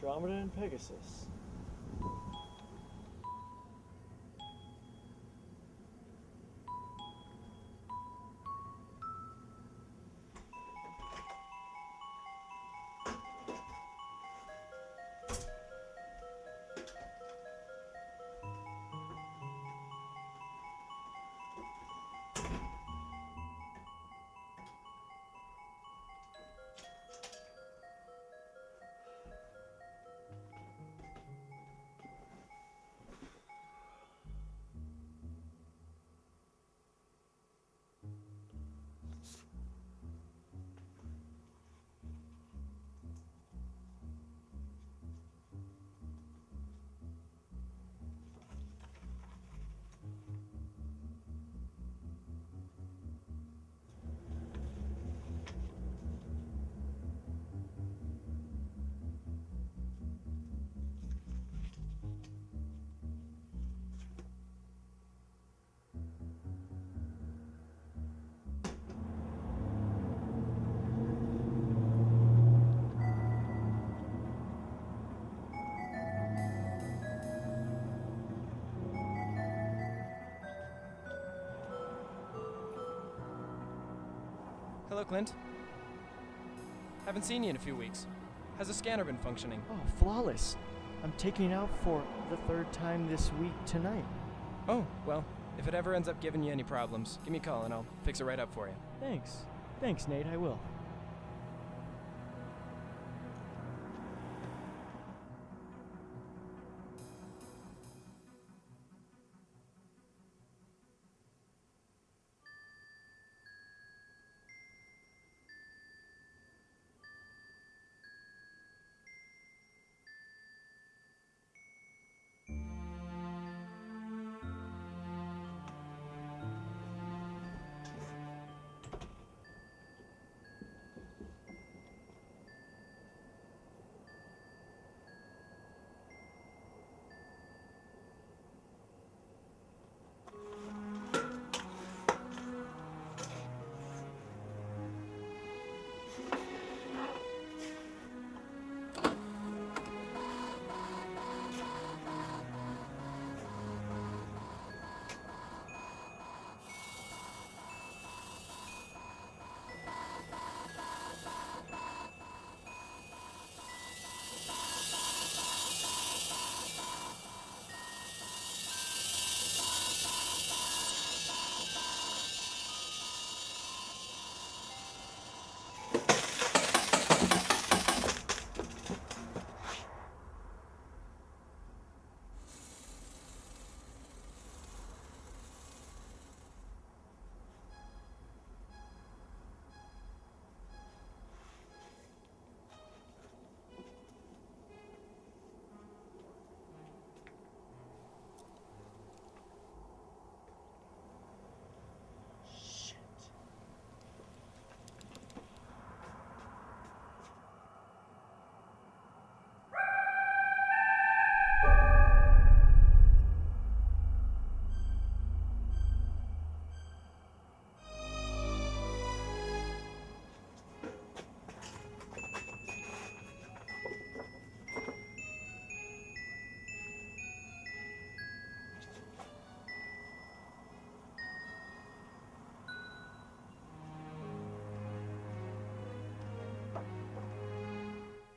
Andromeda and Pegasus. Hello, Clint. Haven't seen you in a few weeks. Has the scanner been functioning? Oh, flawless. I'm taking it out for the third time this week tonight. Oh, well, if it ever ends up giving you any problems, give me a call and I'll fix it right up for you. Thanks. Thanks, Nate, I will.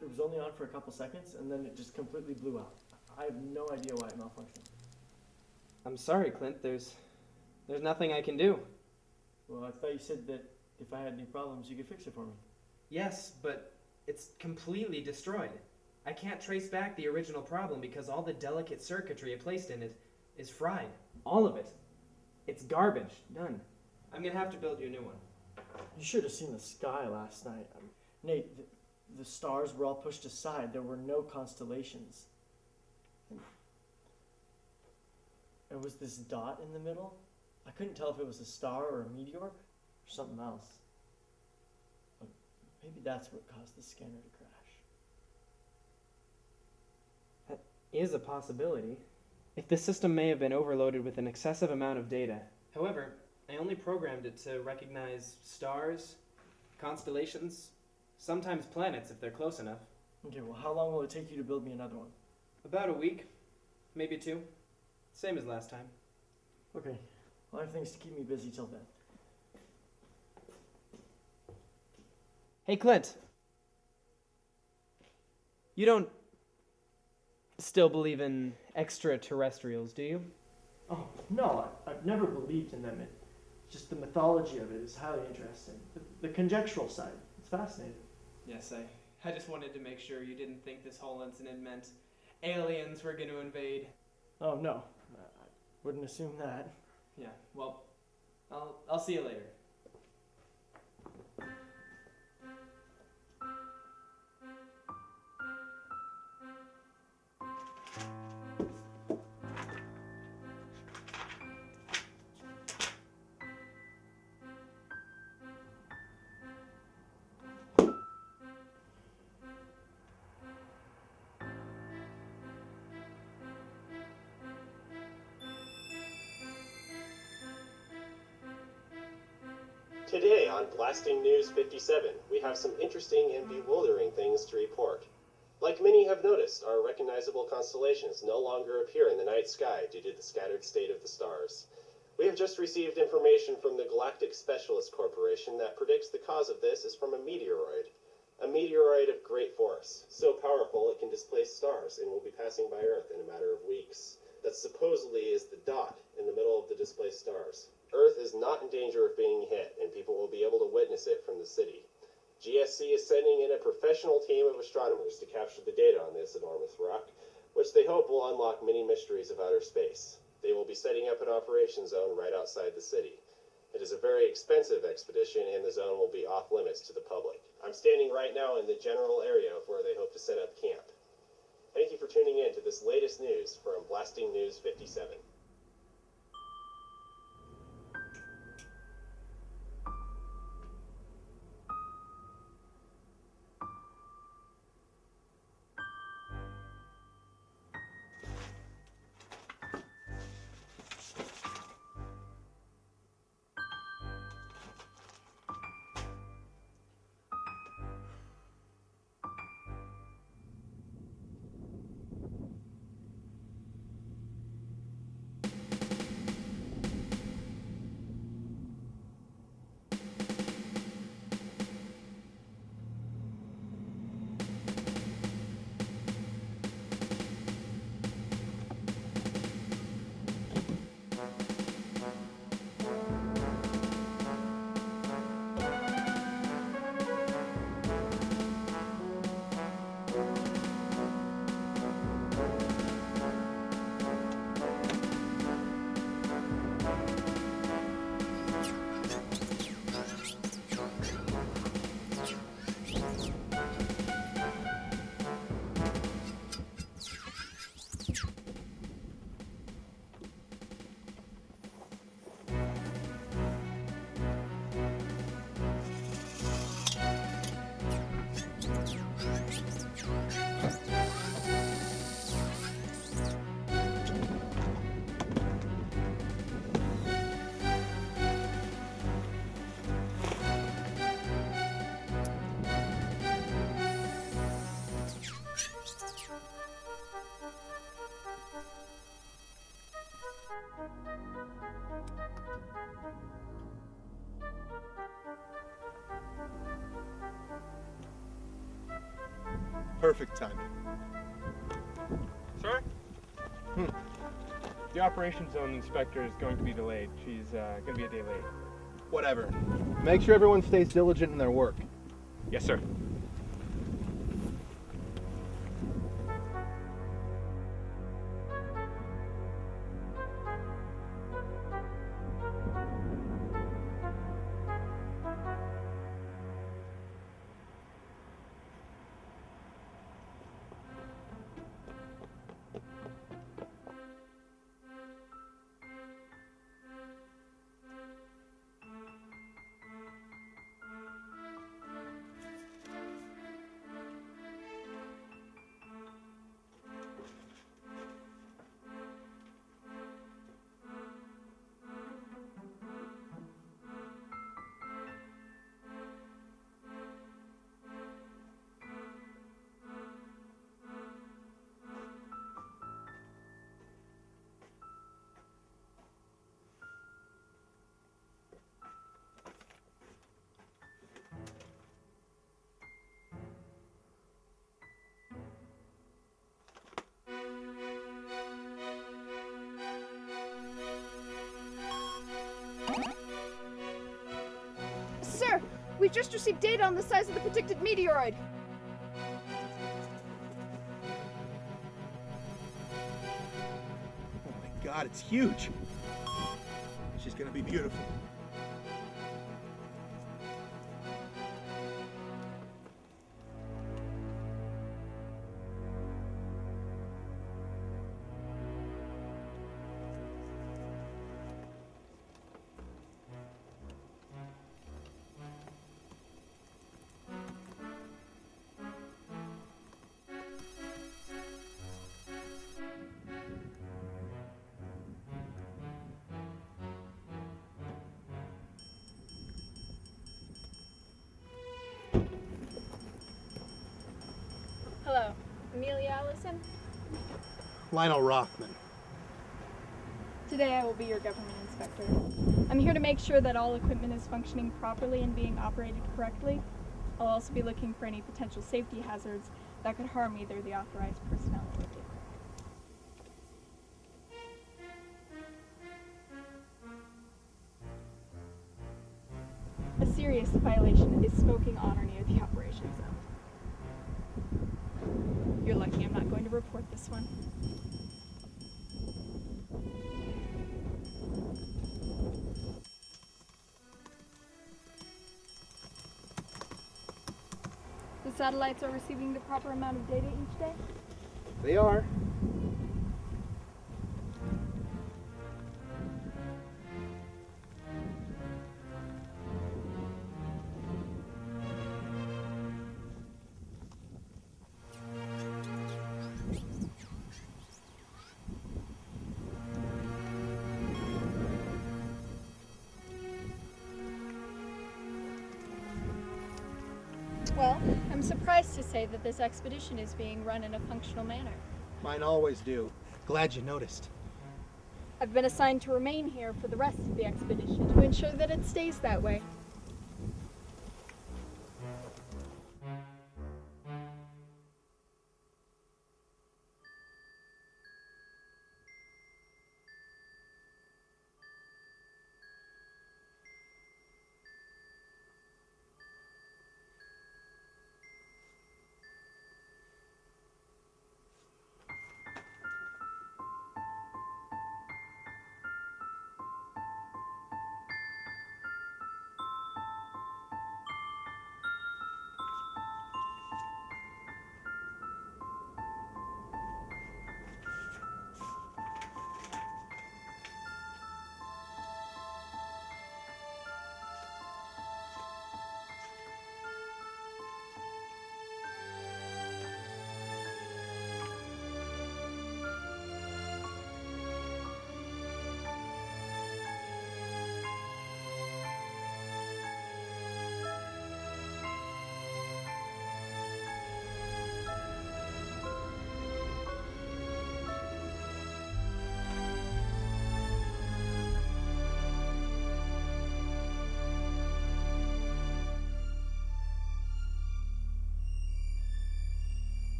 It was only on for a couple seconds, and then it just completely blew out. I have no idea why it malfunctioned. I'm sorry, Clint. There's nothing I can do. Well, I thought you said that if I had any problems, you could fix it for me. Yes, but it's completely destroyed. I can't trace back the original problem because all the delicate circuitry it placed in it is fried. All of it. It's garbage. None. I'm gonna have to build you a new one. You should have seen the sky last night. Nate, The stars were all pushed aside. There were no constellations. And there was this dot in the middle. I couldn't tell if it was a star or a meteor or something else. But maybe that's what caused the scanner to crash. That is a possibility. If the system may have been overloaded with an excessive amount of data. However, I only programmed it to recognize stars, constellations, sometimes planets if they're close enough. Okay, well, how long will it take you to build me another one? About a week, maybe 2. Same as last time. Okay, well, I have things to keep me busy till then. Hey, Clint. You don't still believe in extraterrestrials, do you? Oh, no, I've never believed in them. Just the mythology of it is highly interesting. The conjectural side, it's fascinating. Yes, I just wanted to make sure you didn't think this whole incident meant aliens were going to invade. Oh, no, I wouldn't assume that. Yeah, well, I'll see you later. Today on Blasting News 57, we have some interesting and bewildering things to report. Like many have noticed, our recognizable constellations no longer appear in the night sky due to the scattered state of the stars. We have just received information from the Galactic Specialist Corporation that predicts the cause of this is from a meteoroid of great force, so powerful it can displace stars and will be passing by Earth in a matter of weeks. That supposedly is the dot in the middle of the displaced stars. Earth is not in danger of being hit, and people will be able to witness it from the city. GSC is sending in a professional team of astronomers to capture the data on this enormous rock, which they hope will unlock many mysteries of outer space. They will be setting up an operation zone right outside the city. It is a very expensive expedition, and the zone will be off limits to the public. I'm standing right now in the general area of where they hope to set up camp. Thank you for tuning in to this latest news from Blasting News 57. Perfect timing. Sir? The Operations Zone Inspector is going to be delayed. She's going to be a day late. Whatever. Make sure everyone stays diligent in their work. Yes, sir. We've just received data on the size of the predicted meteoroid. Oh my god, it's huge. She's gonna be beautiful. Hello, Amelia Allison. Lionel Rothman. Today I will be your government inspector. I'm here to make sure that all equipment is functioning properly and being operated correctly. I'll also be looking for any potential safety hazards that could harm either the authorized personnel or the equipment. A serious violation is smoking on or near the operations zone. You're lucky I'm not going to report this one. The satellites are receiving the proper amount of data each day? They are. Well, I'm surprised to say that this expedition is being run in a functional manner. Mine always do. Glad you noticed. I've been assigned to remain here for the rest of the expedition to ensure that it stays that way.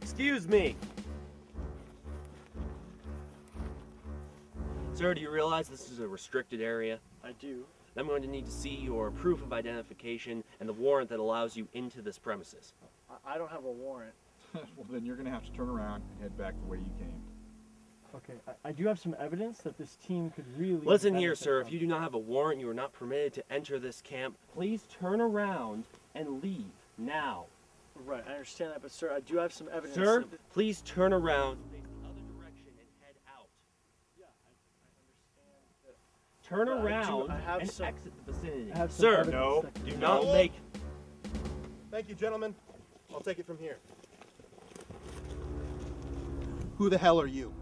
Excuse me. Sir, do you realize this is a restricted area? I do. I'm going to need to see your proof of identification and the warrant that allows you into this premises. I don't have a warrant. Well, then you're going to have to turn around and head back the way you came. Okay, I do have some evidence that this team could really... Listen here, benefit sir. from. If you do not have a warrant, you are not permitted to enter this camp. Please turn around and leave now. Right, I understand that, but sir, I do have some evidence. Sir, that- please turn around, face the other direction, and head out. Yeah, I understand that. Turn But around I have and some- exit the vicinity. I have some Sir, evidence no, that could do prove not that. make... Thank you, gentlemen. I'll take it from here. Who the hell are you?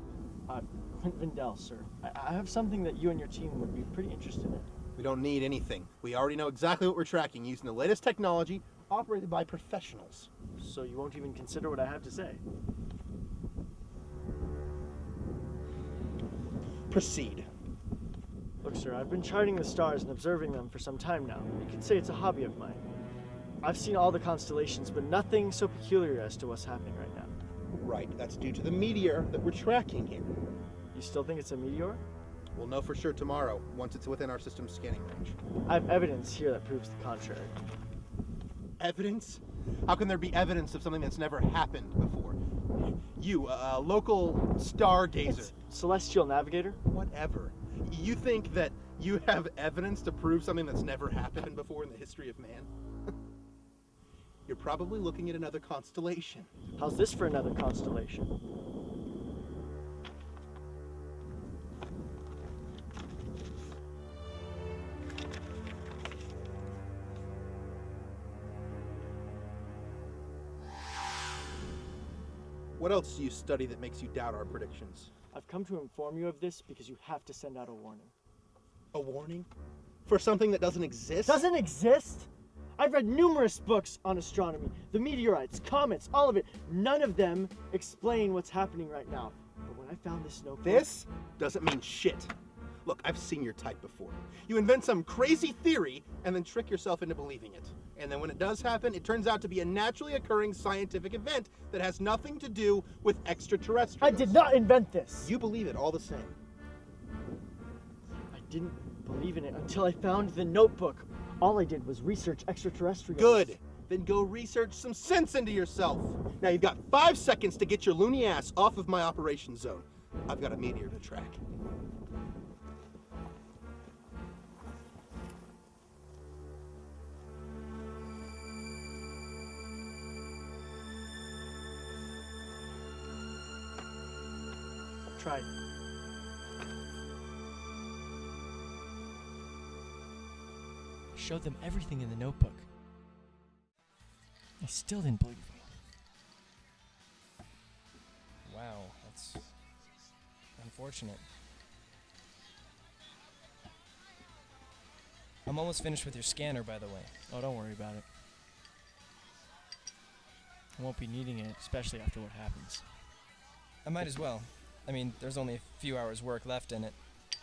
Clint Vindell, sir. I have something that you and your team would be pretty interested in. We don't need anything. We already know exactly what we're tracking using the latest technology operated by professionals. So you won't even consider what I have to say? Proceed. Look, sir, I've been charting the stars and observing them for some time now. You could say it's a hobby of mine. I've seen all the constellations, but nothing so peculiar as to what's happening right now. Right, that's due to the meteor that we're tracking here. You still think it's a meteor? We'll know for sure tomorrow, once it's within our system's scanning range. I have evidence here that proves the contrary. Evidence? How can there be evidence of something that's never happened before? You, a local stargazer. It's celestial navigator? Whatever. You think that you have evidence to prove something that's never happened before in the history of man? You're probably looking at another constellation. How's this for another constellation? What else do you study that makes you doubt our predictions? I've come to inform you of this because you have to send out a warning. A warning? For something that doesn't exist? Doesn't exist? I've read numerous books on astronomy, the meteorites, comets, all of it. None of them explain what's happening right now. But when I found this notebook... This doesn't mean shit. Look, I've seen your type before. You invent some crazy theory and then trick yourself into believing it. And then when it does happen, it turns out to be a naturally occurring scientific event that has nothing to do with extraterrestrials. I did not invent this! You believe it all the same. I didn't believe in it until I found the notebook. All I did was research extraterrestrials. Good. Then go research some sense into yourself. Now you've got 5 seconds to get your loony ass off of my operation zone. I've got a meteor to track. Try. Showed them everything in the notebook. They still didn't believe me. Wow, that's unfortunate. I'm almost finished with your scanner, by the way. Oh, don't worry about it. I won't be needing it, especially after what happens. I might as well. I mean, there's only a few hours work left in it.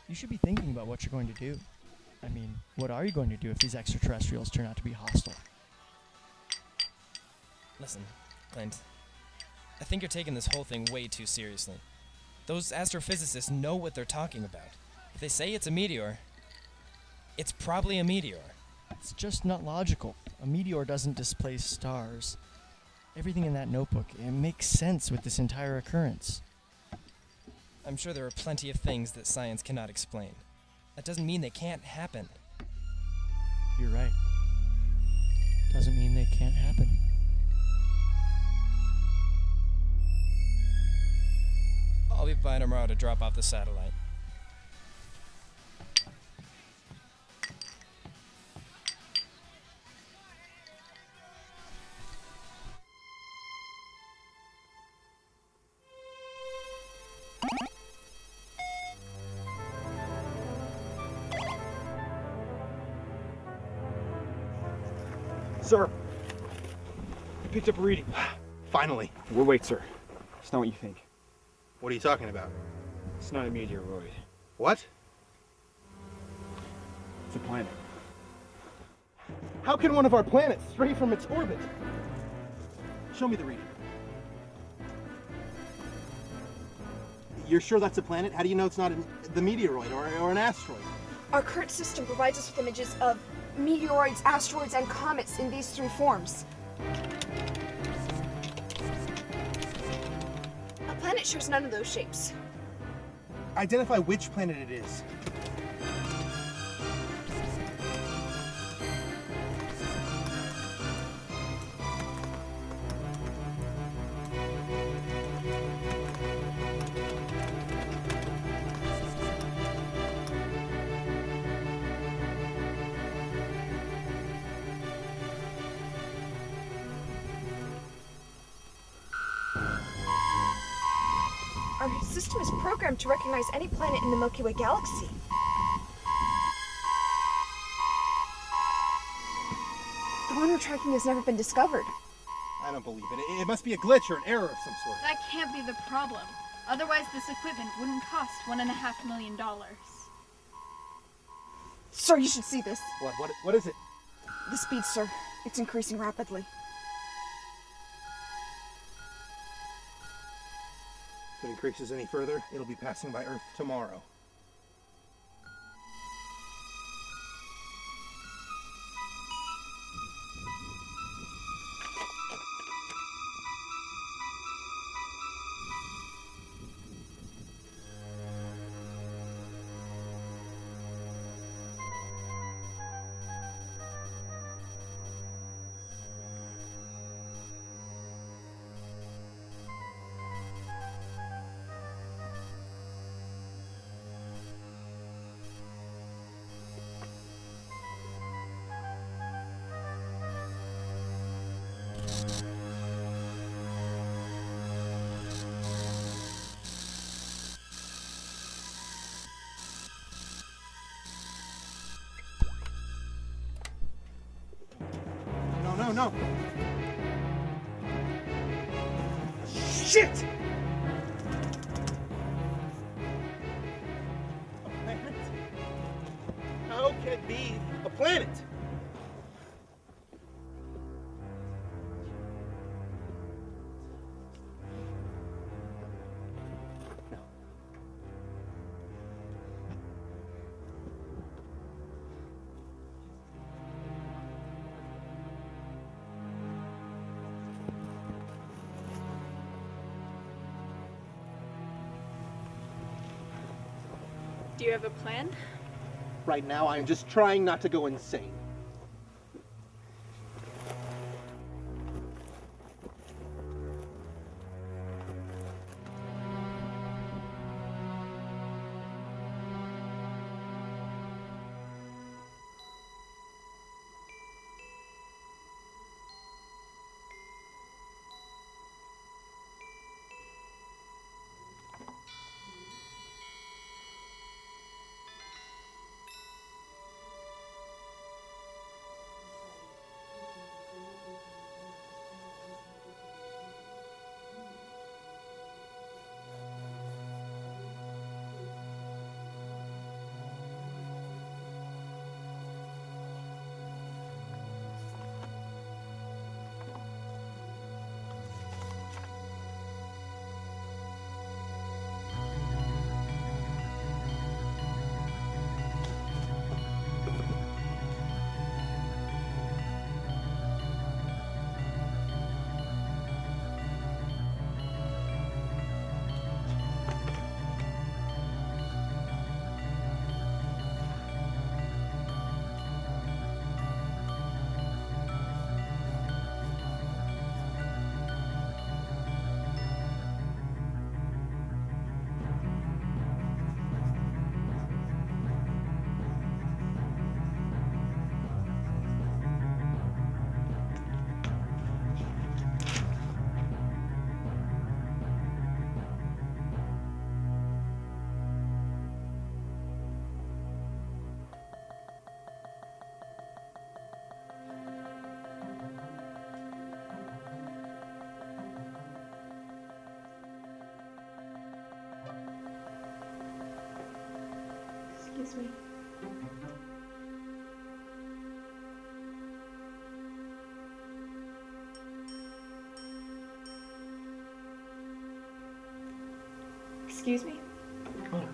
You should be thinking about what you're going to do. I mean, what are you going to do if these extraterrestrials turn out to be hostile? Listen, Clint. I think you're taking this whole thing way too seriously. Those astrophysicists know what they're talking about. If they say it's a meteor, it's probably a meteor. It's just not logical. A meteor doesn't displace stars. Everything in that notebook, it makes sense with this entire occurrence. I'm sure there are plenty of things that science cannot explain. That doesn't mean they can't happen. You're right. Doesn't mean they can't happen. I'll be by tomorrow to drop off the satellite. Sir, I picked up a reading. Finally. Well, wait, sir. It's not what you think. What are you talking about? It's not a meteoroid. What? It's a planet. How can one of our planets stray from its orbit? Show me the reading. You're sure that's a planet? How do you know it's not the meteoroid or an asteroid? Our current system provides us with images of meteoroids, asteroids, and comets in these 3 forms. A planet shares none of those shapes. Identify which planet it is. Our system is programmed to recognize any planet in the Milky Way galaxy. The one we're tracking has never been discovered. I don't believe it. It must be a glitch or an error of some sort. That can't be the problem. Otherwise, this equipment wouldn't cost $1.5 million. Sir, you should see this. What is it? The speed, sir. It's increasing rapidly. If it increases any further, it'll be passing by Earth tomorrow. No. Shit! A planet? How can it be a planet? Do you have a plan? Right now, I'm just trying not to go insane. Excuse me. Excuse me? Oh.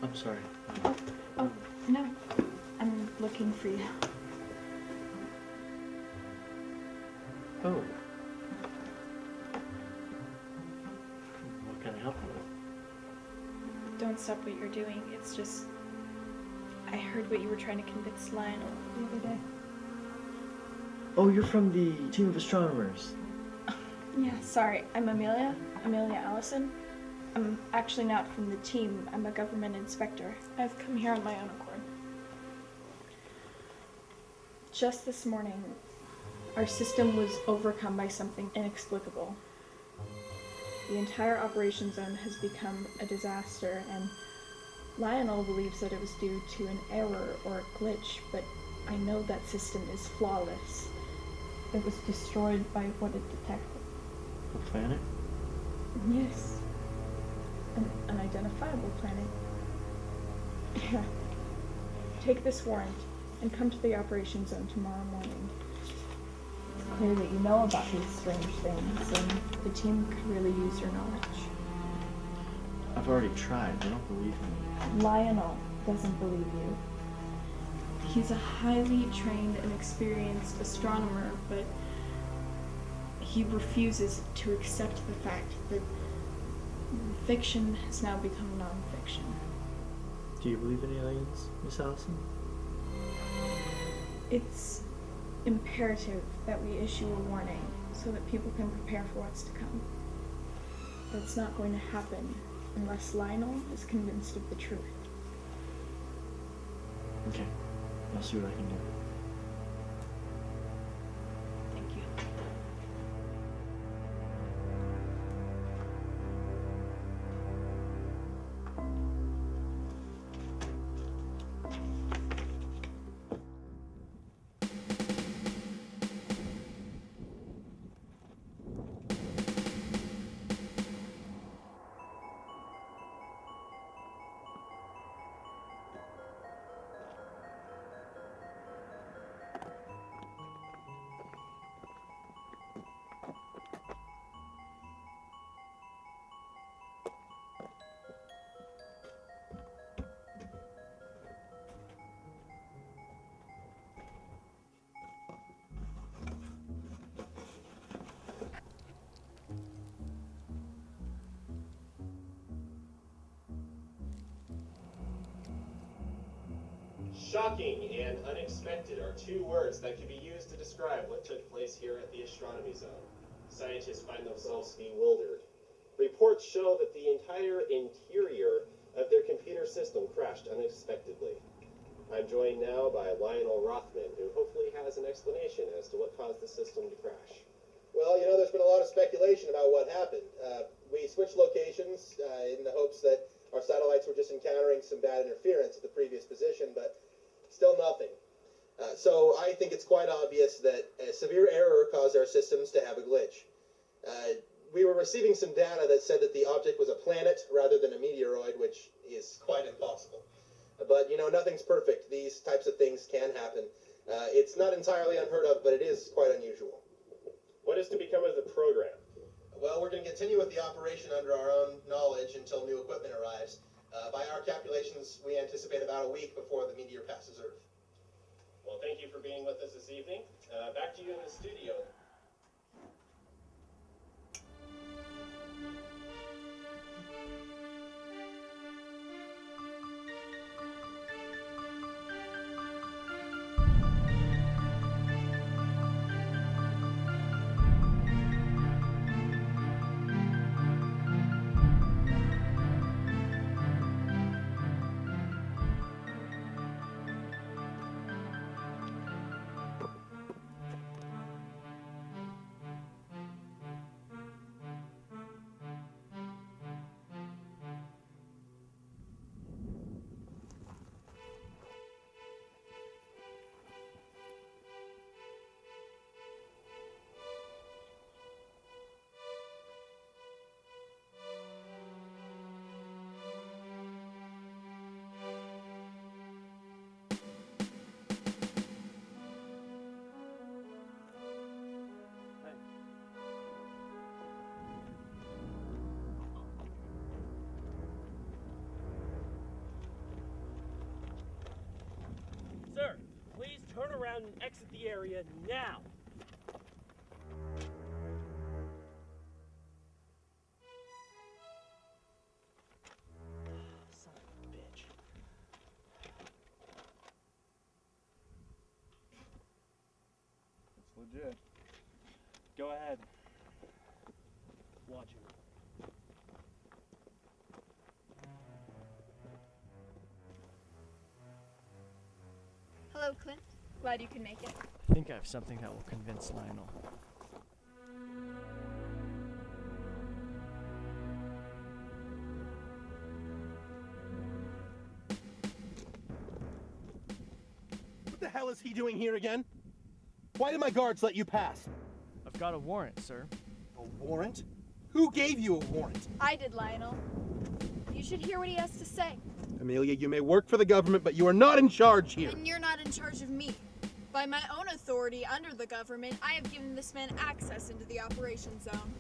I'm sorry. Oh, no. I'm looking for you. Oh. What can I help you with? mess up what you're doing. It's just, I heard what you were trying to convince Lionel the other day. Oh, you're from the team of astronomers. Yeah, sorry. I'm Amelia Allison. I'm actually not from the team. I'm a government inspector. I've come here on my own accord. Just this morning, our system was overcome by something inexplicable. The entire operation zone has become a disaster, and Lionel believes that it was due to an error or a glitch, but I know that system is flawless. It was destroyed by what it detected. A planet? Yes. An unidentifiable planet. Yeah. Take this warrant and come to the operation zone tomorrow morning. It's clear that you know about these strange things, and the team could really use your knowledge. I've already tried. They don't believe me. Lionel doesn't believe you. He's a highly trained and experienced astronomer, but he refuses to accept the fact that fiction has now become non-fiction. Do you believe in aliens, Miss Allison? It's imperative that we issue a warning so that people can prepare for what's to come. That's not going to happen unless Lionel is convinced of the truth. Okay. I'll see what I can do. Thank you. Shocking and unexpected are two words that can be used to describe what took place here at the astronomy zone. Scientists find themselves bewildered. Reports show that the entire interior of their computer system crashed unexpectedly. I'm joined now by Lionel Rothman, who hopefully has an explanation as to what caused the system to crash. Well, there's been a lot of speculation about what happened. We switched locations in the hopes that our satellites were just encountering some bad interference at the previous position, but still nothing. So I think it's quite obvious that a severe error caused our systems to have a glitch. We were receiving some data that said that the object was a planet rather than a meteoroid, which is quite impossible. But, nothing's perfect. These types of things can happen. It's not entirely unheard of, but it is quite unusual. What is to become of the program? Well, we're going to continue with the operation under our own knowledge until new equipment arrives. By our calculations, we anticipate about a week before the meteor passes Earth. Well, thank you for being with us this evening. Back to you in the studio. Sir, please turn around and exit the area now. Son of Legit. Go ahead. Watching. Hello, Clint. Glad you can make it. I think I have something that will convince Lionel. What the hell is he doing here again? Why did my guards let you pass? I've got a warrant, sir. A warrant? Who gave you a warrant? I did, Lionel. You should hear what he has to say. Amelia, you may work for the government, but you are not in charge here. And you're not in charge of me. By my own authority under the government, I have given this man access into the operation zone.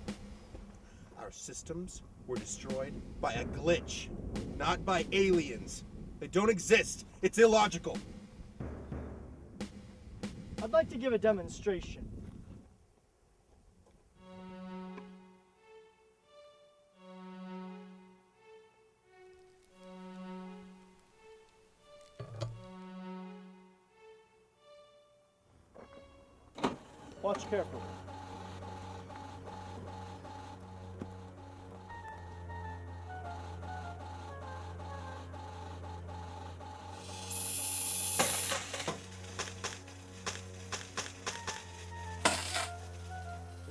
Our systems were destroyed by a glitch, not by aliens. They don't exist. It's illogical. I'd like to give a demonstration. Watch carefully.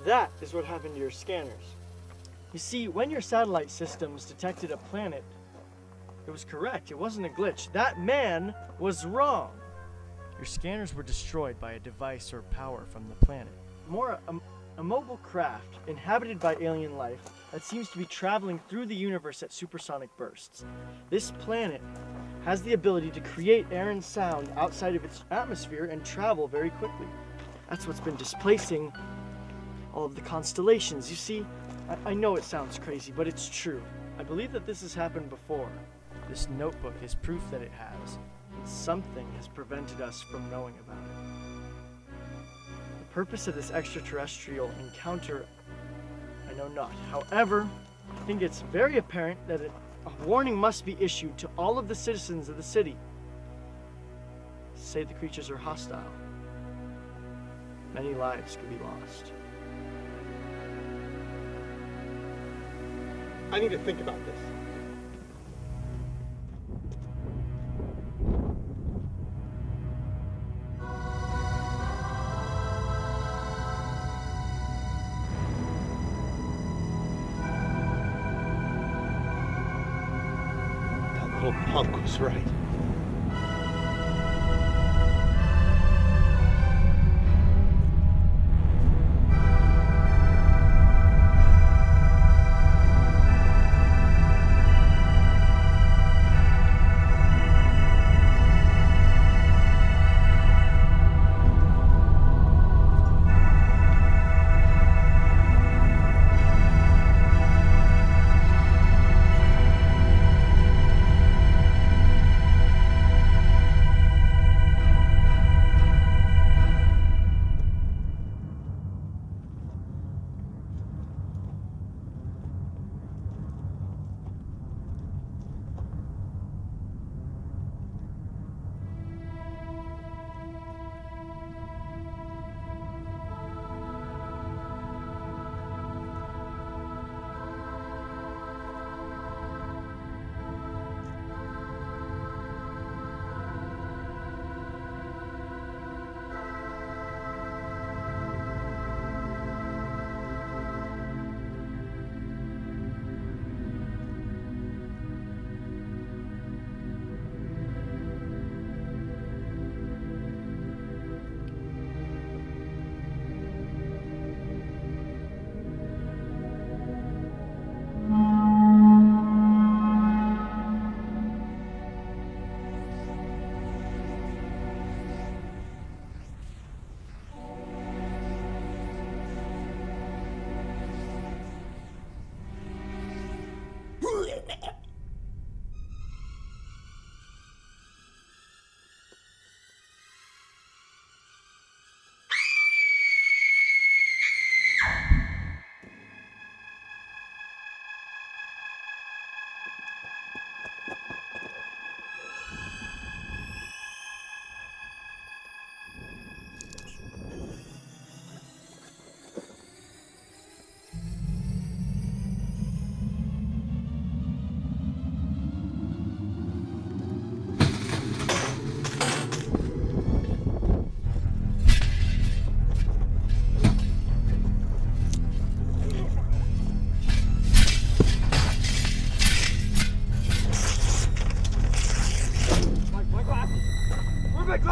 That is what happened to your scanners. You see, when your satellite systems detected a planet, it was correct. It wasn't a glitch. That man was wrong. Your scanners were destroyed by a device or power from the planet. More, a mobile craft inhabited by alien life that seems to be traveling through the universe at supersonic bursts. This planet has the ability to create air and sound outside of its atmosphere and travel very quickly. That's what's been displacing all of the constellations. You see, I know it sounds crazy, but it's true. I believe that this has happened before. This notebook is proof that it has. Something has prevented us from knowing about it. The purpose of this extraterrestrial encounter, I know not. However, I think it's very apparent that a warning must be issued to all of the citizens of the city. Say the creatures are hostile. Many lives could be lost. I need to think about this. That little punk was right.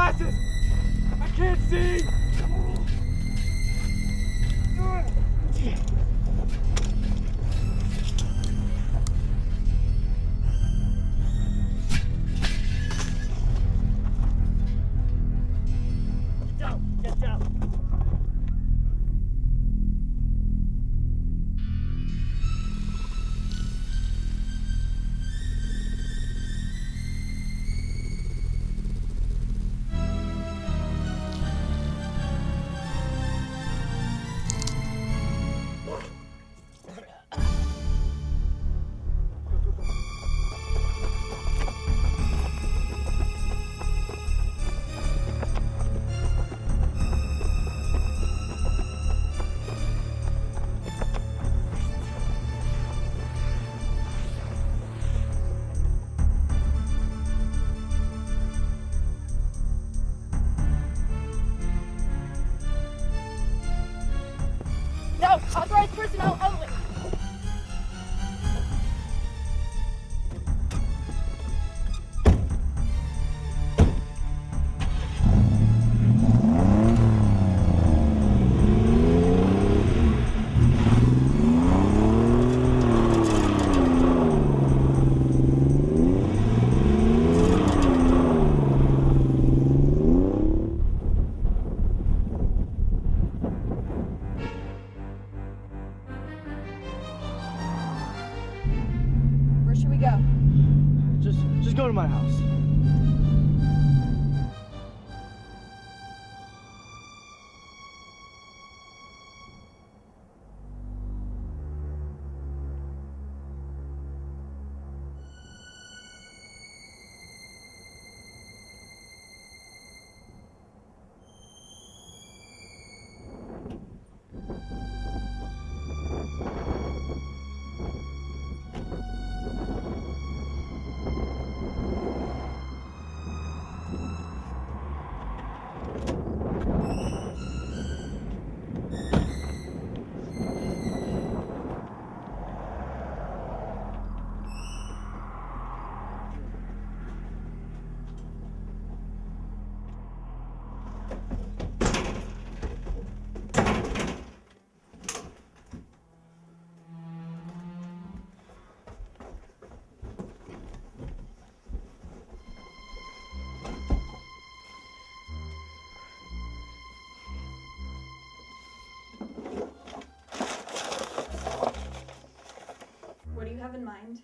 glasses! I can't see! Get down! Get down! No, authorized personnel only. Where should we go? Just go to my house. What do you have in mind?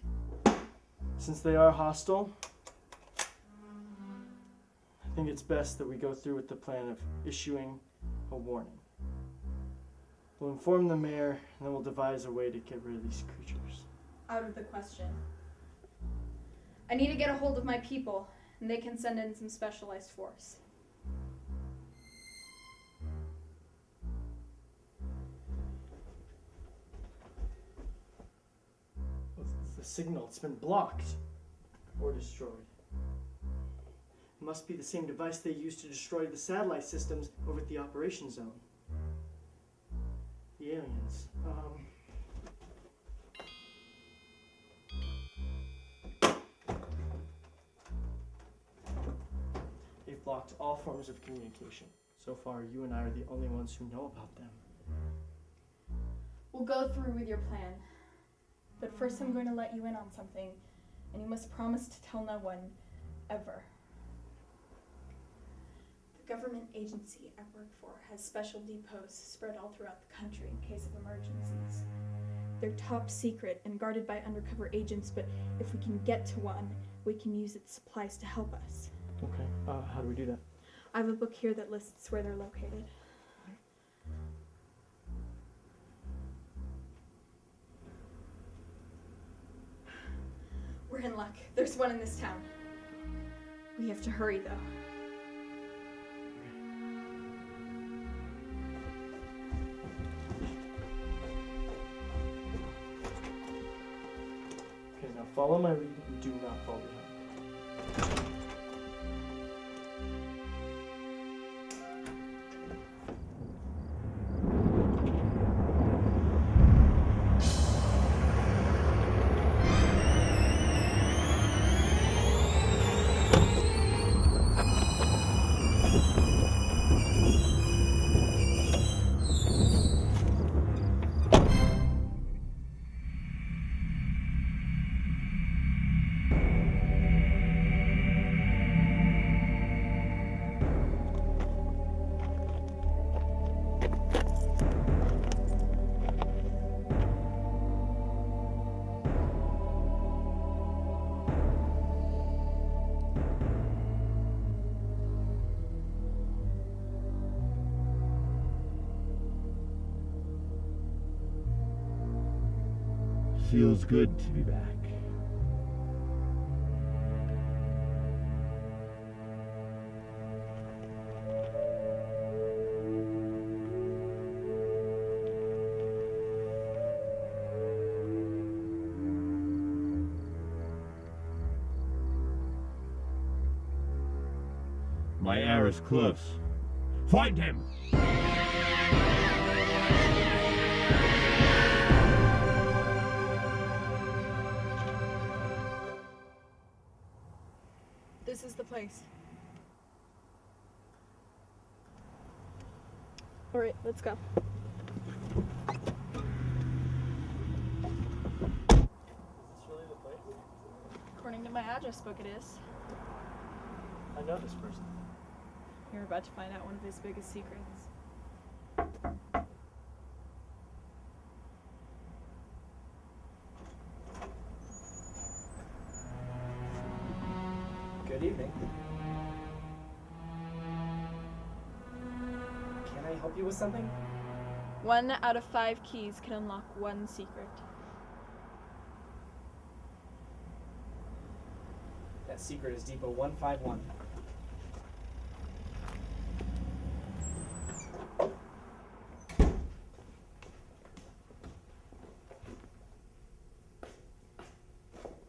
Since they are hostile, I think it's best that we go through with the plan of issuing a warning. We'll inform the mayor, and then we'll devise a way to get rid of these creatures. Out of the question. I need to get a hold of my people, and they can send in some specialized force. The signal, it's been blocked or destroyed. It must be the same device they used to destroy the satellite systems over at the operation zone. The aliens. They've blocked all forms of communication. So far, you and I are the only ones who know about them. We'll go through with your plan. But first I'm going to let you in on something, and you must promise to tell no one, ever. The government agency I work for has special depots spread all throughout the country in case of emergencies. They're top secret and guarded by undercover agents, but if we can get to one, we can use its supplies to help us. Okay, how do we do that? I have a book here that lists where they're located. We're in luck. There's one in this town. We have to hurry, though. Okay, now follow my lead and do not fall behind. feels good to be back. My heir is close. Find him! This is the place. Alright, let's go. Is this really the place? According to my address book, it is. I know this person. You're about to find out one of his biggest secrets. Good evening. Can I help you with something? 1 out of 5 keys can unlock one secret. That secret is Depot 151.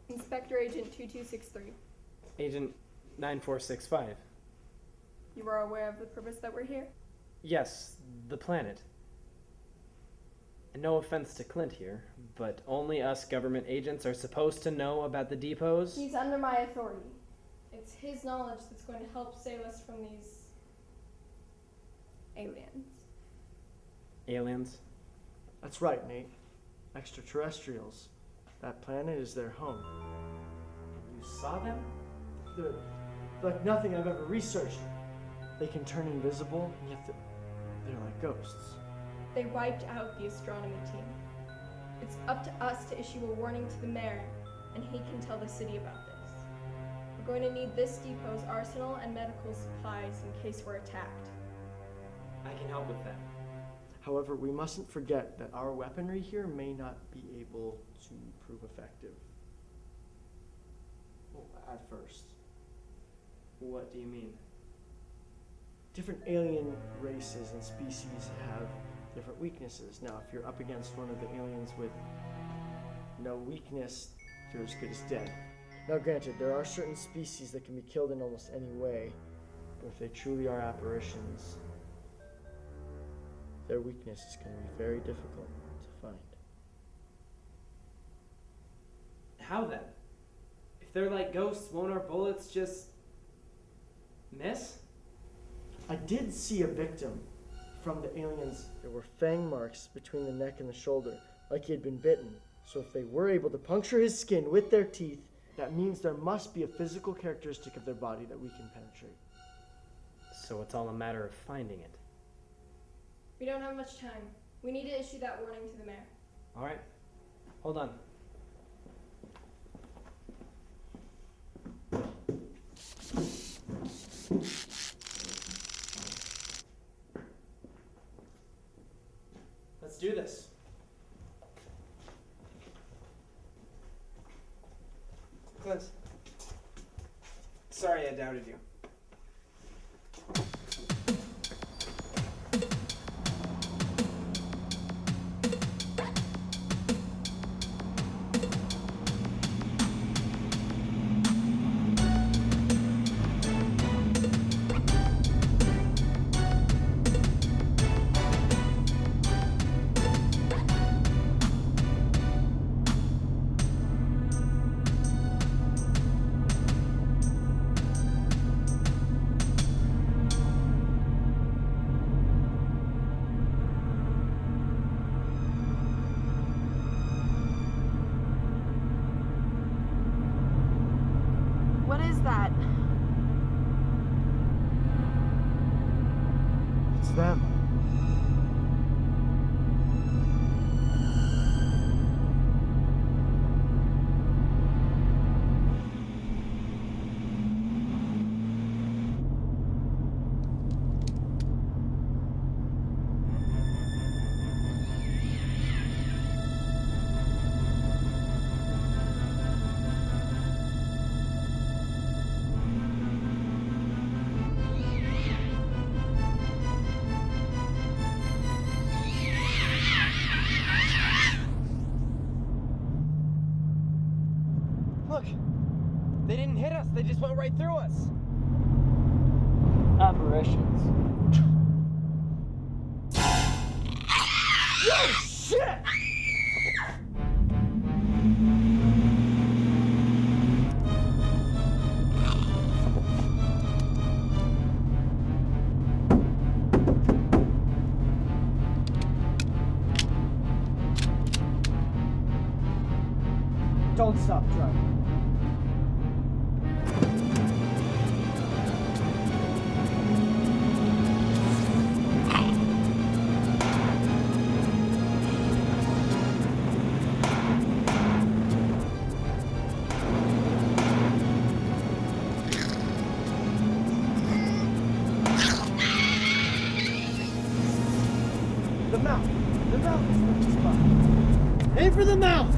Inspector Agent 2263. Agent 9465. You are aware of the purpose that we're here? Yes, the planet. And no offense to Clint here, but only us government agents are supposed to know about the depots? He's under my authority. It's his knowledge that's going to help save us from these aliens. Aliens? That's right, Nate. Extraterrestrials. That planet is their home. You saw them? They're like nothing I've ever researched. They can turn invisible, and yet they're like ghosts. They wiped out the astronomy team. It's up to us to issue a warning to the mayor, and he can tell the city about this. We're going to need this depot's arsenal and medical supplies in case we're attacked. I can help with that. However, we mustn't forget that our weaponry here may not be able to prove effective. Well, at first. What do you mean? Different alien races and species have different weaknesses. Now, if you're up against one of the aliens with no weakness, you're as good as dead. Now, granted, there are certain species that can be killed in almost any way, but if they truly are apparitions, their weakness is going to be very difficult to find. How then? If they're like ghosts, won't our bullets just miss? I did see a victim from the aliens. There were fang marks between the neck and the shoulder, like he had been bitten. So if they were able to puncture his skin with their teeth, that means there must be a physical characteristic of their body that we can penetrate. So it's all a matter of finding it. We don't have much time. We need to issue that warning to the mayor. All right. Hold on. Let's do this. Clint. Sorry I doubted you. What is that? It's them. went right through us. Apparitions. Oh, shit! Don't stop driving. The mouth. The mouth is the spot. Aim for the mouth.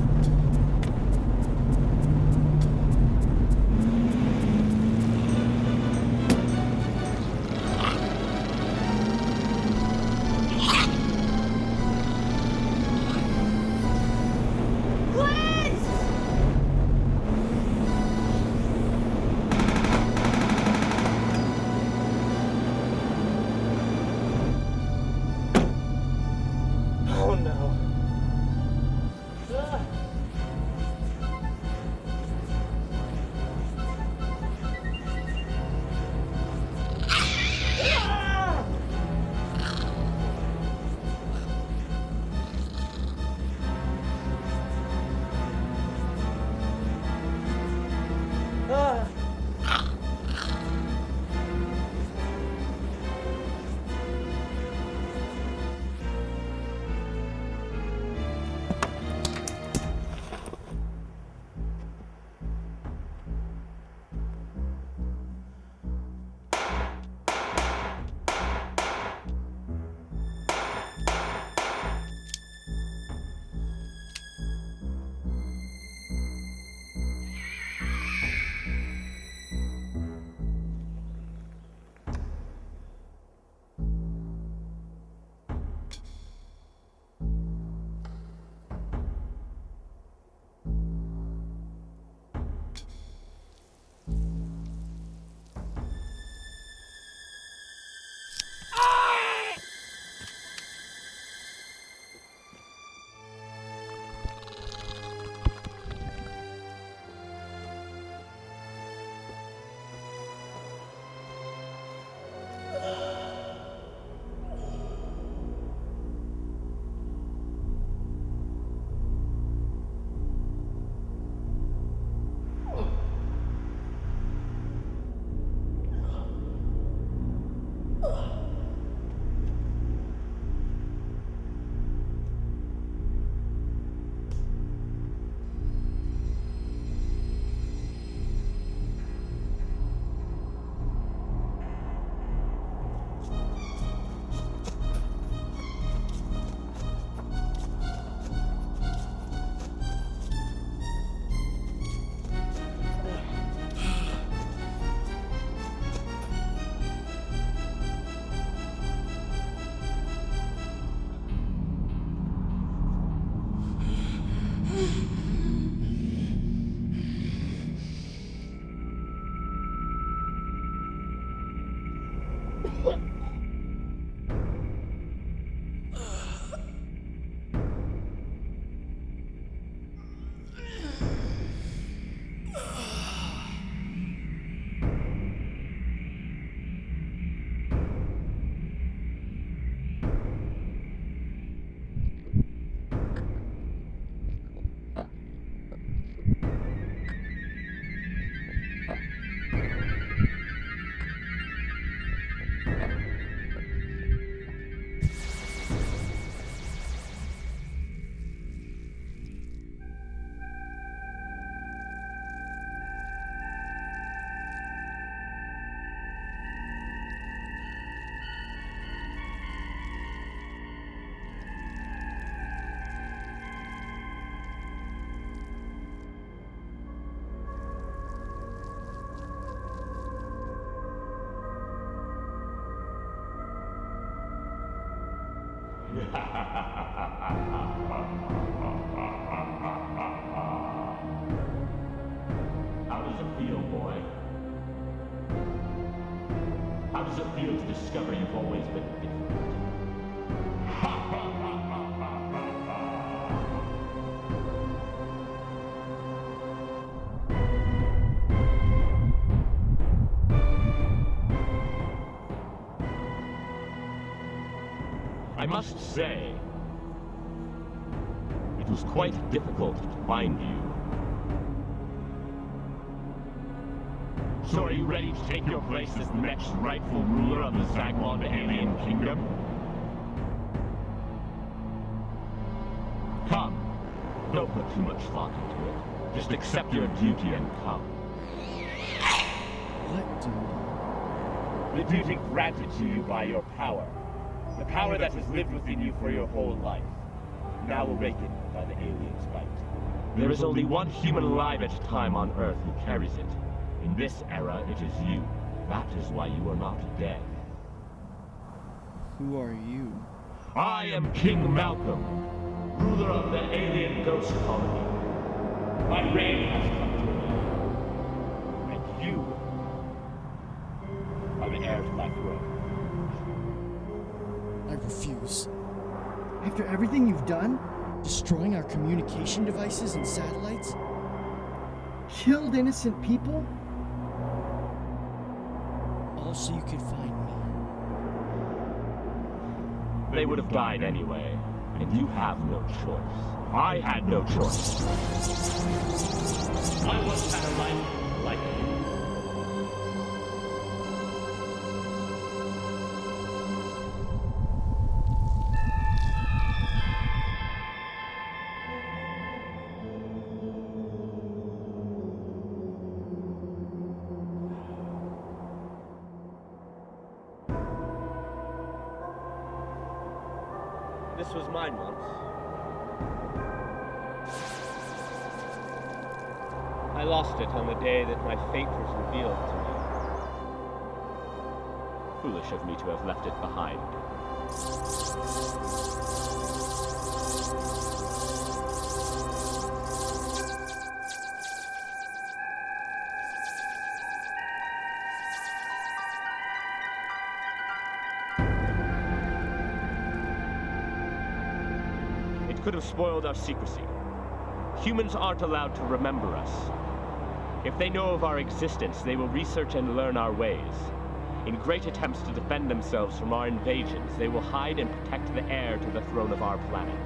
Oh no. How does it feel, boy? How does it feel to discover you've always been different? I must say, it was quite difficult to find you. So are you ready to take your place as the next rightful ruler of the Zaglon alien kingdom? Come. Don't put too much thought into it. Just accept your duty and come. What duty? The duty granted to you by your power. The power that has lived within you for your whole life. Now awakened by the alien's bite. There is only one human alive at a time on Earth who carries it. In this era, it is you. That is why you are not dead. Who are you? I am King Malcolm, ruler of the alien ghost colony. My reign has come to an end. And you are the heir to my throne. I refuse. After everything you've done, destroying our communication devices and satellites, killed innocent people, all so you could find me. They would have died anyway, and you have no choice. I had no choice. I once had a life like you. This was mine once. I lost it on the day that my fate was revealed to me. Foolish of me to have left it behind. It could have spoiled our secrecy. Humans aren't allowed to remember us. If they know of our existence, they will research and learn our ways. In great attempts to defend themselves from our invasions, they will hide and protect the heir to the throne of our planet.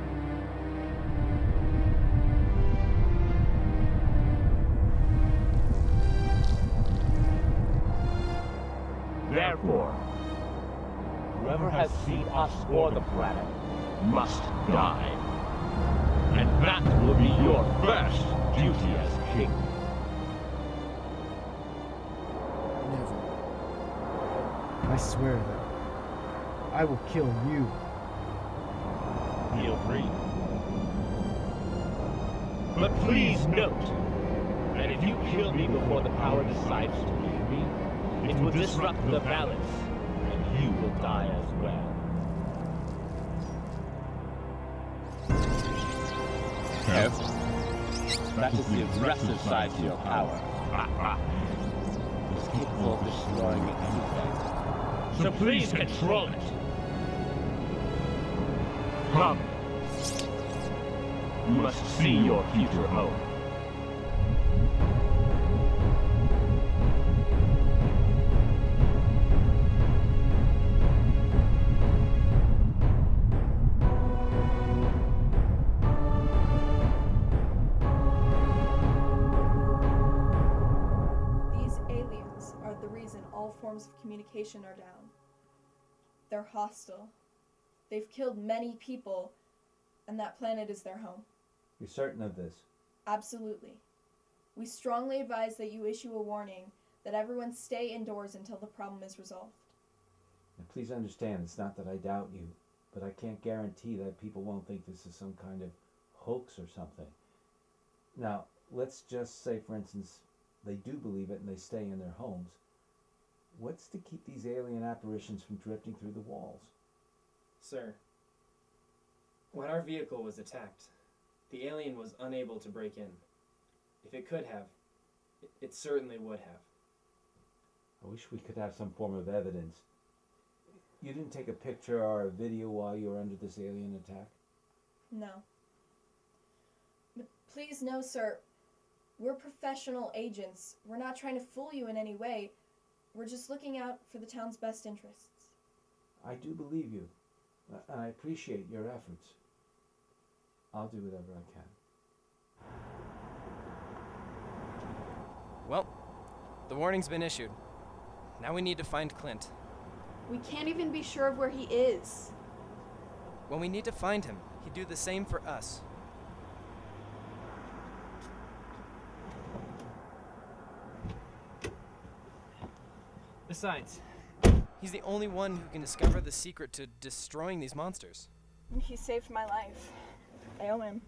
Therefore, whoever has seen us or the planet must die. And that will be your first duty as king. Never. I swear that I will kill you. Feel free. But please note that if you kill me before the power decides to leave me, it will disrupt the balance, and you will die as well. That is the aggressive side to your power. It's capable of destroying anything. So please control it. Come. You must see your future home. Forms of communication are down. They're hostile. They've killed many people, and that planet is their home. You're certain of this? Absolutely. We strongly advise that you issue a warning that everyone stay indoors until the problem is resolved. Now, please understand, it's not that I doubt you, but I can't guarantee that people won't think this is some kind of hoax or something. Now, let's just say, for instance, they do believe it and they stay in their homes. What's to keep these alien apparitions from drifting through the walls? Sir, when our vehicle was attacked, the alien was unable to break in. If it could have, it certainly would have. I wish we could have some form of evidence. You didn't take a picture or a video while you were under this alien attack? No. But please know, sir, we're professional agents. We're not trying to fool you in any way. We're just looking out for the town's best interests. I do believe you, and I appreciate your efforts. I'll do whatever I can. Well, the warning's been issued. Now we need to find Clint. We can't even be sure of where he is. When we need to find him, he'd do the same for us. Besides, he's the only one who can discover the secret to destroying these monsters. He saved my life. I owe him.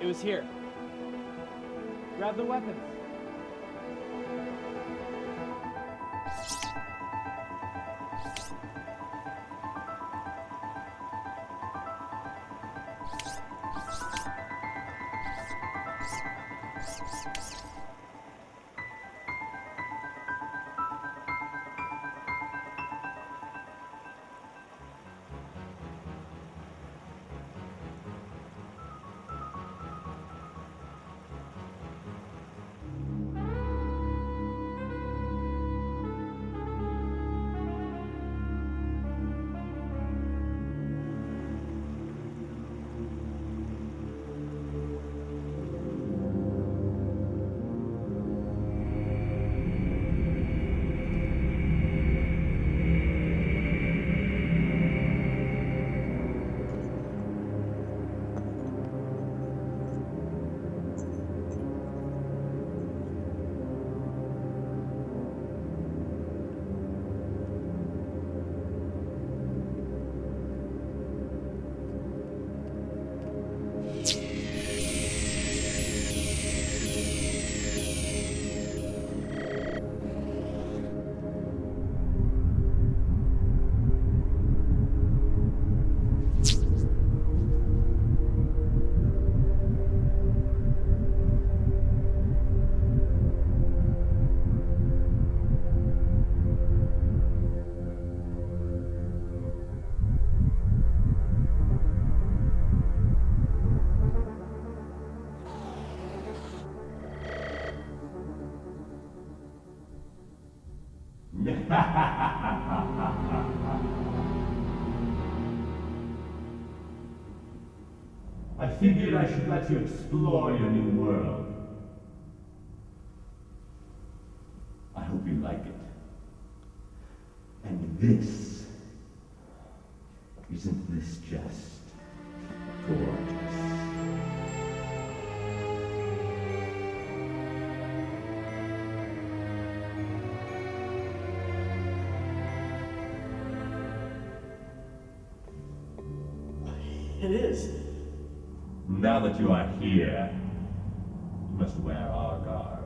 it was here. Grab the weapons. I figured I should let you explore your new world. I hope you like it. And this, isn't this just gorgeous? It is. Now that you are here, you must wear our garb.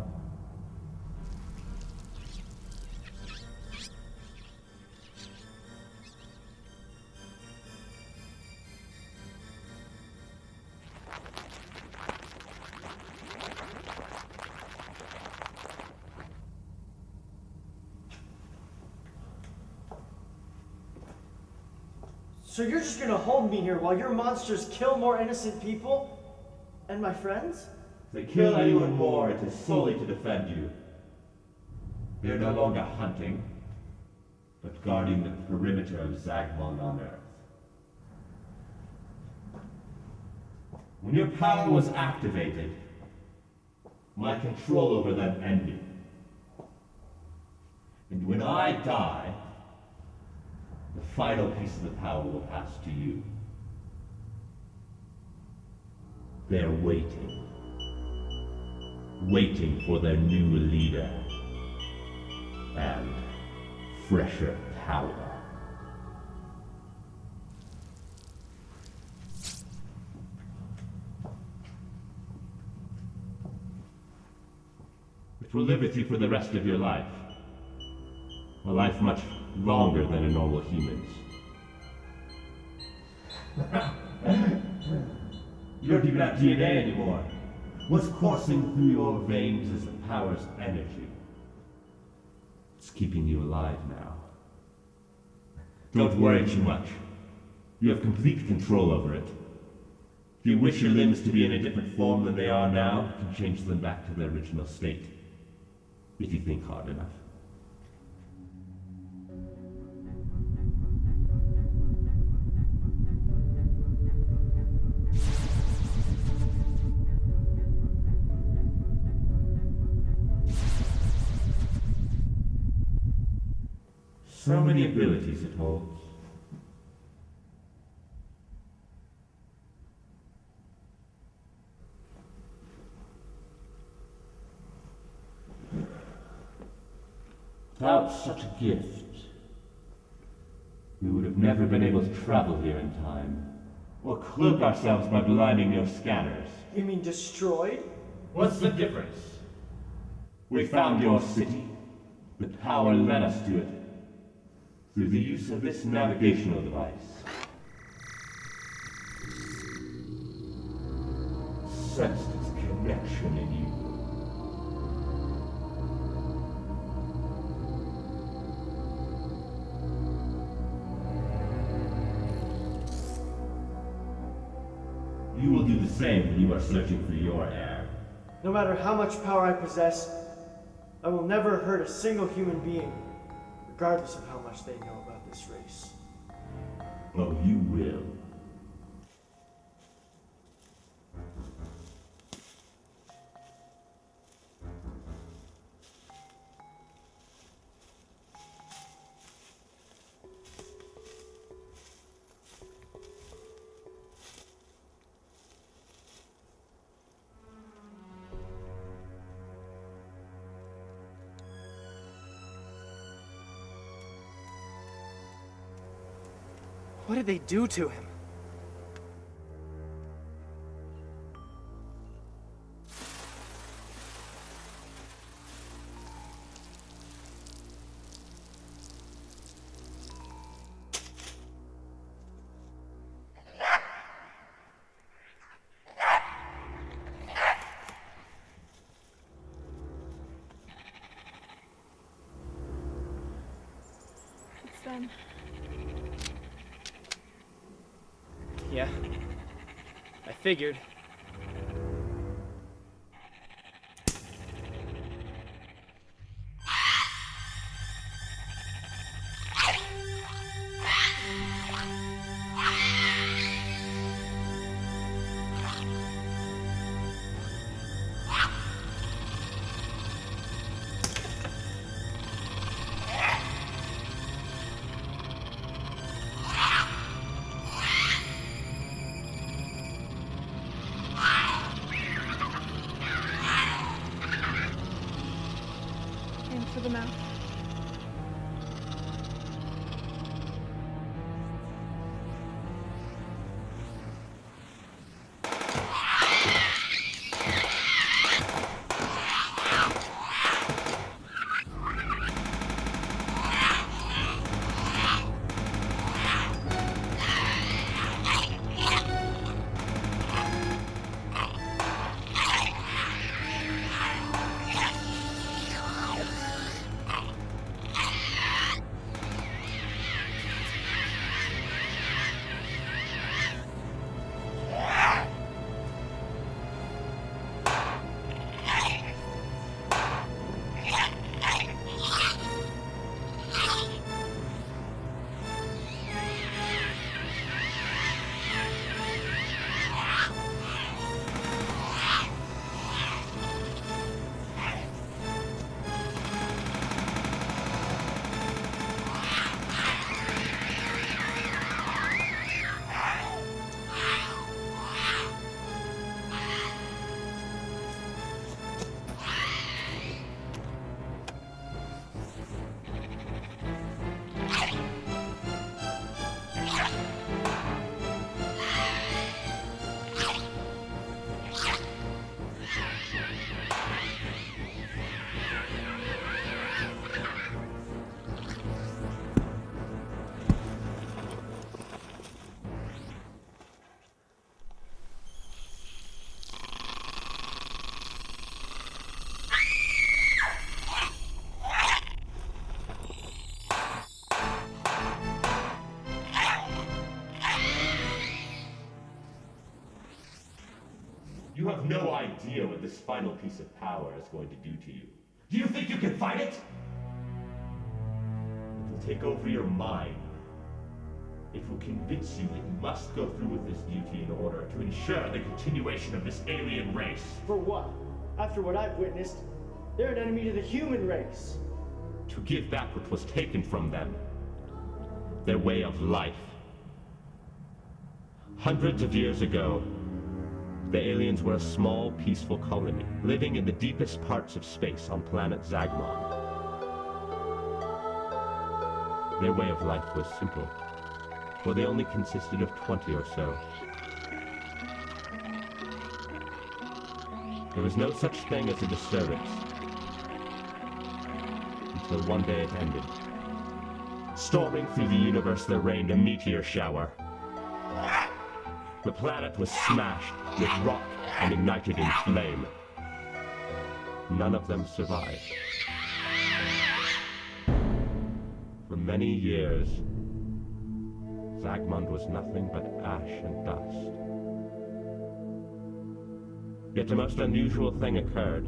So you're just gonna hold me here while your monsters kill more innocent people? And my friends? If they kill anyone more, it is solely to defend you. They are no longer hunting, but guarding the perimeter of Zagmon on Earth. When your power was activated, my control over them ended. And when I die, the final piece of the power will pass to you. They're waiting for their new leader and fresher power. Which will live with you for the rest of your life. A life much longer than a normal human's. You don't even have DNA anymore. What's coursing through your veins is the power's energy. It's keeping you alive now. Don't worry too much. You have complete control over it. If you wish your limbs to be in a different form than they are now, you can change them back to their original state. If you think hard enough. So many abilities it holds. Without such a gift, we would have never been able to travel here in time, or cloak ourselves by blinding your scanners. You mean destroyed? What's the difference? We found your city. The power led us to it. Through the use of this navigational device. Sensed its connection in you. You will do the same when you are searching for your heir. No matter how much power I possess, I will never hurt a single human being, regardless of how much they know about this race. Oh, you will. What did they do to him? It's them. Yeah, I figured. them out. You have no idea what this final piece of power is going to do to you. Do you think you can fight it? It will take over your mind. It will convince you that you must go through with this duty in order to ensure the continuation of this alien race. For what? After what I've witnessed, they're an enemy to the human race. To give back what was taken from them. Their way of life. Hundreds of years ago, the aliens were a small, peaceful colony, living in the deepest parts of space on planet Zagmon. Their way of life was simple, for they only consisted of 20 or so. There was no such thing as a disturbance, until one day it ended. Storming through the universe, there rained a meteor shower. The planet was smashed with rock and ignited in flame. None of them survived. For many years, Zagmond was nothing but ash and dust. Yet a most unusual thing occurred.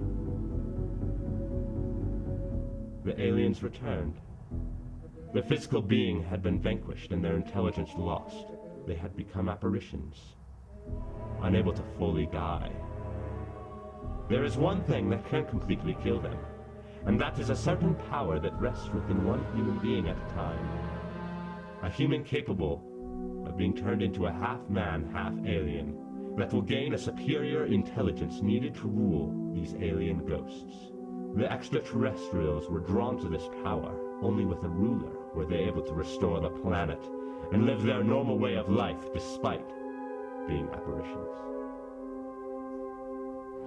The aliens returned. Their physical being had been vanquished and their intelligence lost. They had become apparitions, unable to fully die. There is one thing that can completely kill them, and that is a certain power that rests within one human being at a time. A human capable of being turned into a half-man, half-alien, that will gain a superior intelligence needed to rule these alien ghosts. The extraterrestrials were drawn to this power. Only with a ruler were they able to restore the planet and live their normal way of life despite being apparitions.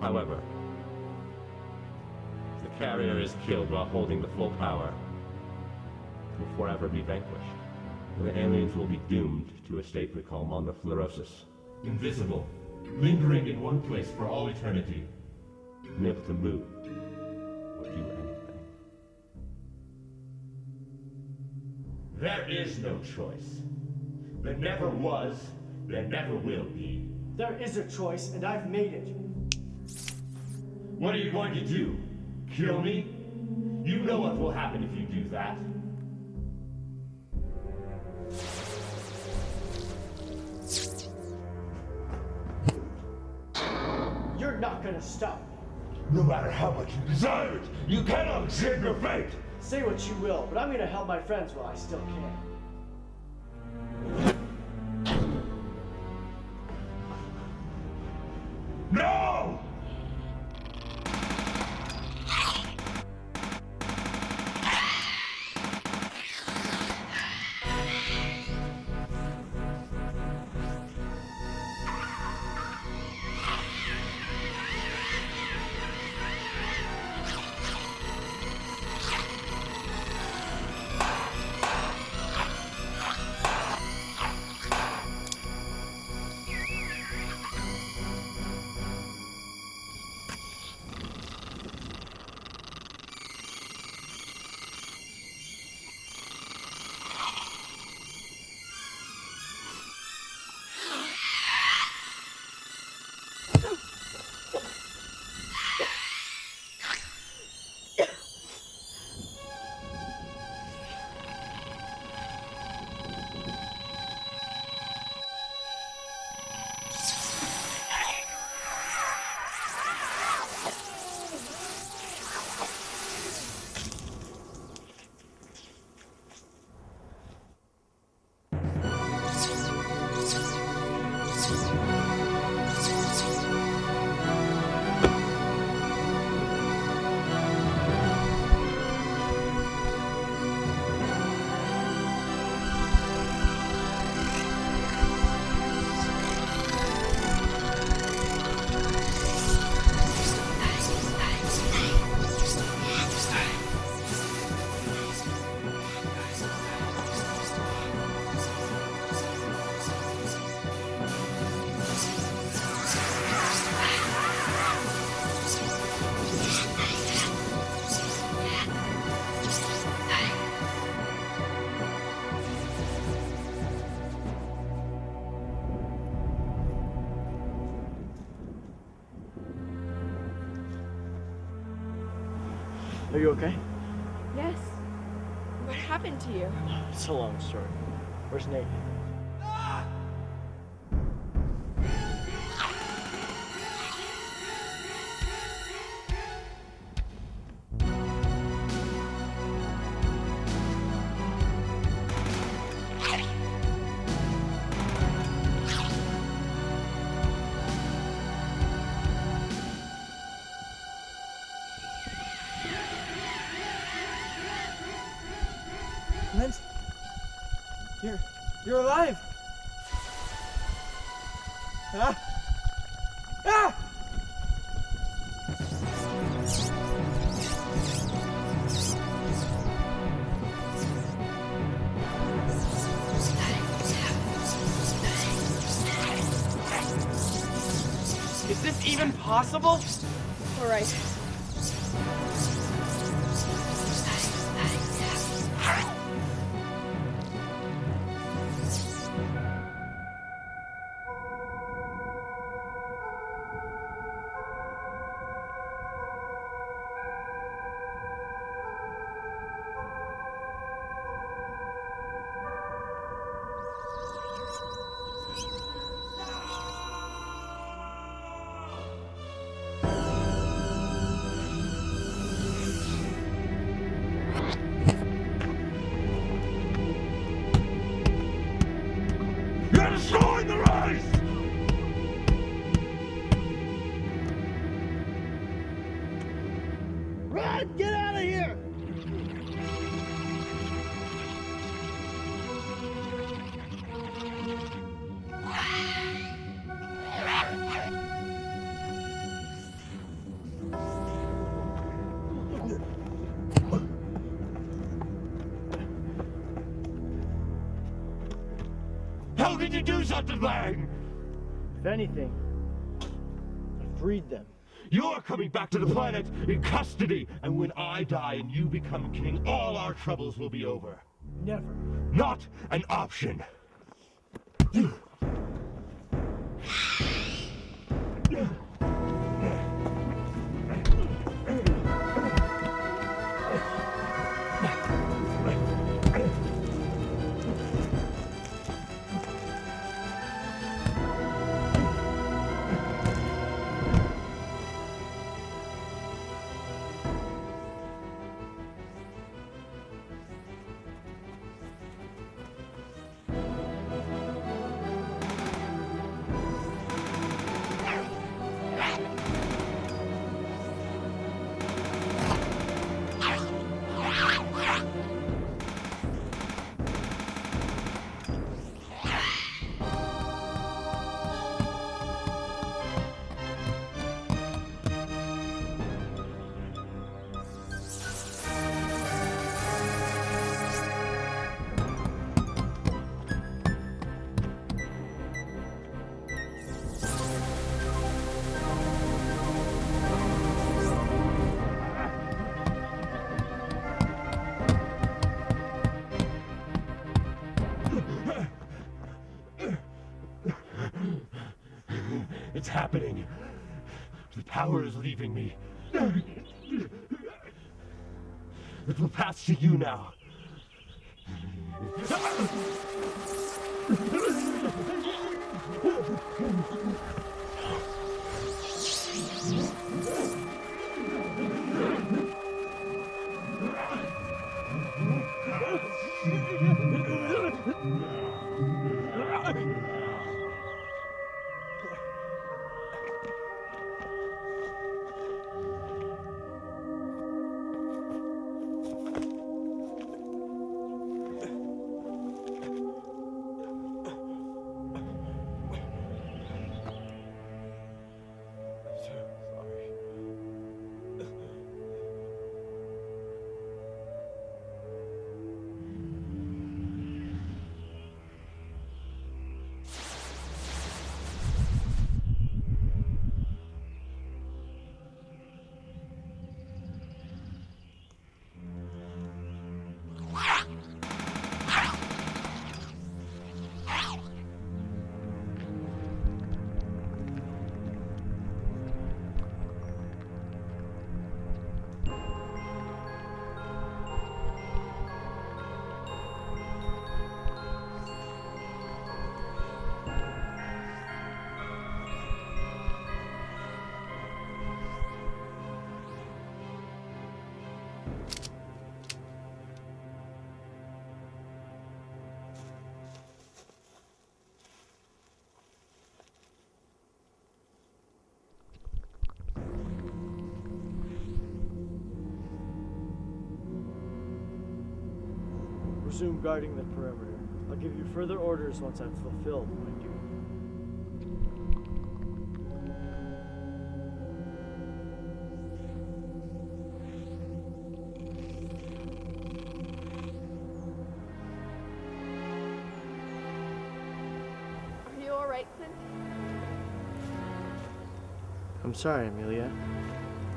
However, if the carrier is killed while holding the full power, it will forever be vanquished, and the aliens will be doomed to a state we call monofluorosis. Invisible, lingering in one place for all eternity, unable to move or do anything. There is no choice. There never was, there never will be. There is a choice, and I've made it. What are you going to do? Kill me? You know what will happen if you do that. You're not gonna stop me. No matter how much you desire it, you cannot escape your fate! Say what you will, but I'm gonna help my friends while I still can. No! Are you okay? Yes. What happened to you? It's a long story. Where's Nate? Clint? You're alive! Ah! Ah! Is this even possible? All right. You're destroying the race! Run! Get out of here! How did you do such a thing? If anything, I freed them. You're coming back to the planet in custody, and when I die and you become king, all our troubles will be over. Never. Not an option. It's happening. The power is leaving me. It will pass to you now. resume guarding the perimeter. I'll give you further orders once I've fulfilled my duty. Are you alright, Clint? I'm sorry, Amelia,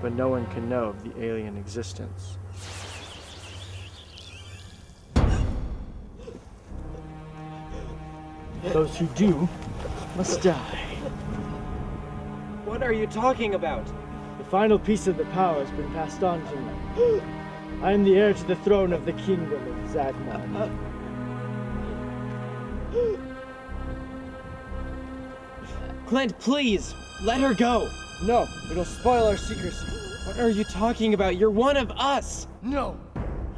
but no one can know of the alien existence. Those who do must die. What are you talking about? The final piece of the power has been passed on to me. I am the heir to the throne of the kingdom of Zagmon. Clint, please! Let her go! No, it'll spoil our secrecy. What are you talking about? You're one of us! No!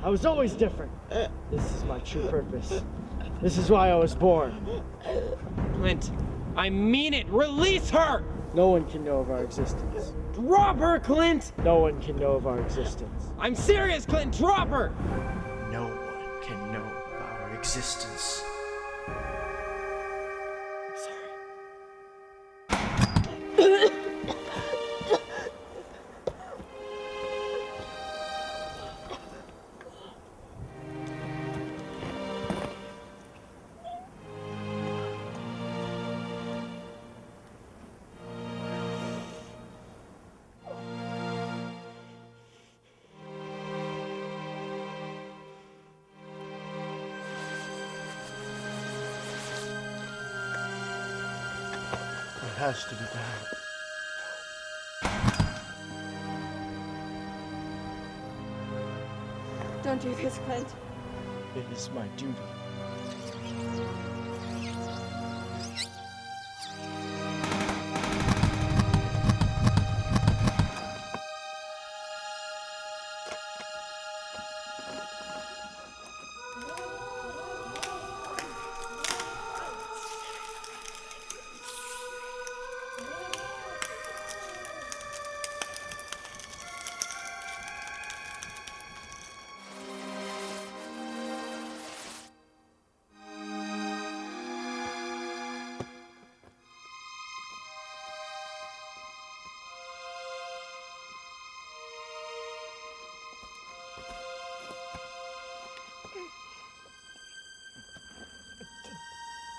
I was always different. This is my true purpose. This is why I was born. Clint, I mean it! Release her! No one can know of our existence. Drop her, Clint! No one can know of our existence. I'm serious, Clint! Drop her! No one can know of our existence. It has to be done. Don't do this, Clint. It is my duty.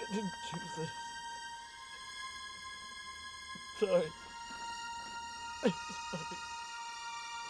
I didn't choose this. Sorry. I'm sorry. Sorry.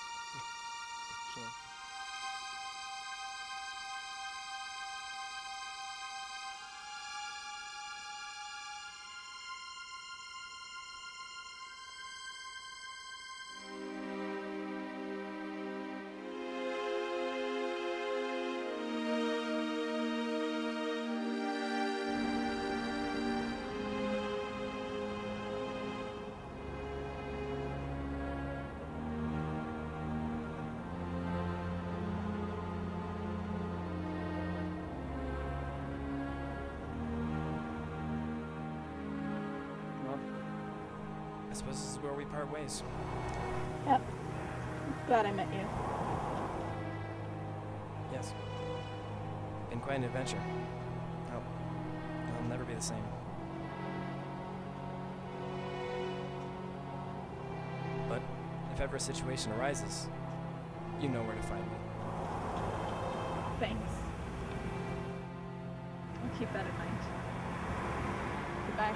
I suppose this is where we part ways. Yep. Glad I met you. Yes. Been quite an adventure. I'll never be the same. But if ever a situation arises, you know where to find me. Thanks. I'll keep that in mind. Goodbye.